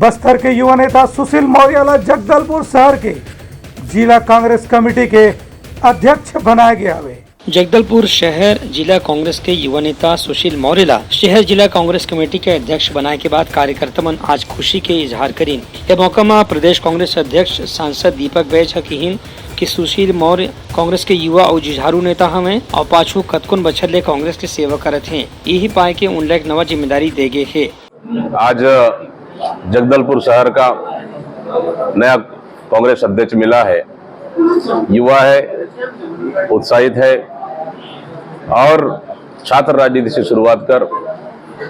बस्तर के युवा नेता सुशील मौर्य जगदलपुर शहर के जिला कांग्रेस कमेटी के अध्यक्ष बनाया गया है। जगदलपुर शहर जिला कांग्रेस के युवा नेता सुशील मौर्य शहर जिला कांग्रेस कमेटी के अध्यक्ष बनाए के बाद कार्यकर्ता मन आज खुशी के इजहार करीन। यह मौका में प्रदेश कांग्रेस अध्यक्ष सांसद दीपक बैज कहीन कि सुशील मौर्य कांग्रेस के युवा और जुझारू नेता हमें और पाछू कतकुन बछर ले कांग्रेस के सेवा करत हैं। यही पाए के उन एक नवा जिम्मेदारी दे गए है। आज जगदलपुर शहर का नया कांग्रेस अध्यक्ष मिला है, युवा है, उत्साहित है और छात्र राजनीति से शुरुआत कर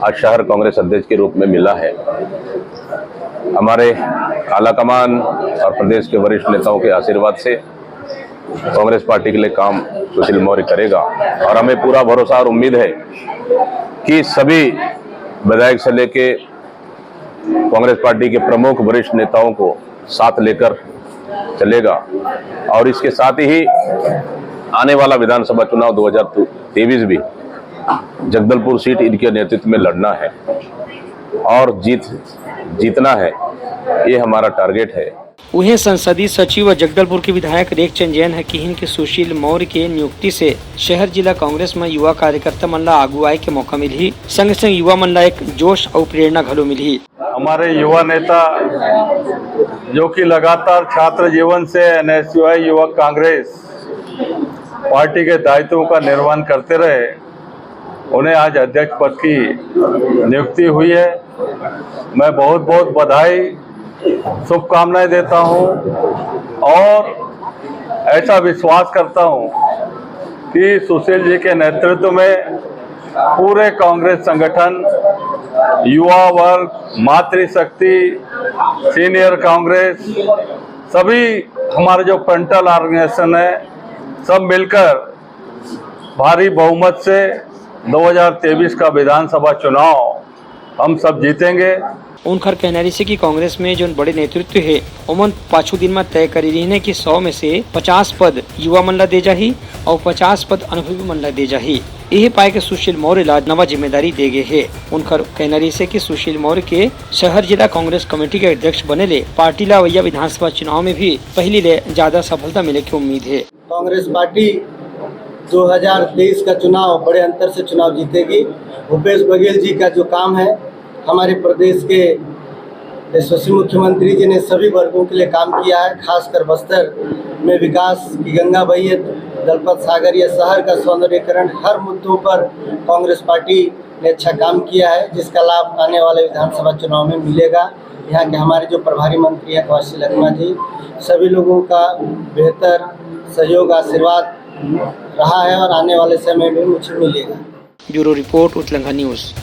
आज शहर कांग्रेस अध्यक्ष के रूप में मिला है। हमारे आलाकमान और प्रदेश के वरिष्ठ नेताओं के आशीर्वाद से कांग्रेस पार्टी के लिए काम सुशील मौर्य करेगा और हमें पूरा भरोसा और उम्मीद है कि सभी विधायक से लेके कांग्रेस पार्टी के प्रमुख वरिष्ठ नेताओं को साथ लेकर चलेगा और इसके साथ ही आने वाला विधानसभा चुनाव 2023 भी जगदलपुर सीट इनके नेतृत्व में लड़ना है और जीतना है, ये हमारा टारगेट है। उन्हें संसदीय सचिव व जगदलपुर के विधायक रेखचंद जैन हकीन के सुशील मौर्य के नियुक्ति से शहर जिला कांग्रेस में युवा कार्यकर्ता मन ला अगुवाई के मौका मिली, संग संग युवा मन ला एक जोश और प्रेरणा घलो मिली। हमारे युवा नेता जो कि लगातार छात्र जीवन से NSUI युवक कांग्रेस पार्टी के दायित्वों का निर्वहन करते रहे, उन्हें आज अध्यक्ष पद की नियुक्ति हुई है। मैं बहुत बहुत बधाई, शुभकामनाएं देता हूं और ऐसा विश्वास करता हूं कि सुशील जी के नेतृत्व में पूरे कांग्रेस संगठन, युवा वर्ग, मातृशक्ति, सीनियर कांग्रेस, सभी हमारे जो फ्रंटल ऑर्गेनाइजेशन है, सब मिलकर भारी बहुमत से 2023 का विधानसभा चुनाव हम सब जीतेंगे। उनका कहना से कि कांग्रेस में जो बड़े नेतृत्व है उमन पाछू दिन में तय करी रही है कि 100 में से 50 पद युवा मन ला दे जाही और 50 पद अनुभवी मन ला दे जाही। यही पाए के सुशील मौर्य ला नवा जिम्मेदारी दे गए है। उनका कहना से कि सुशील मौर्य के शहर जिला कांग्रेस कमेटी के अध्यक्ष बने ले पार्टी ला वैया विधानसभा चुनाव में भी पहली ले ज्यादा सफलता मिले की उम्मीद है। कांग्रेस पार्टी 2023 का चुनाव बड़े अंतर से चुनाव जीतेगी। भूपेश बघेल जी का जो काम है, हमारे प्रदेश के यशस्वी मुख्यमंत्री जी ने सभी वर्गों के लिए काम किया है। खासकर बस्तर में विकास की गंगा बही है, दलपत सागर या शहर का सौंदर्यीकरण, हर मुद्दों पर कांग्रेस पार्टी ने अच्छा काम किया है, जिसका लाभ आने वाले विधानसभा चुनाव में मिलेगा। यहाँ के हमारे जो प्रभारी मंत्री हैं कौशल लखमा जी, सभी लोगों का बेहतर सहयोग आशीर्वाद रहा है और आने वाले समय में मुझे मिलेगा। ब्यूरो रिपोर्ट उत्तलंघा न्यूज।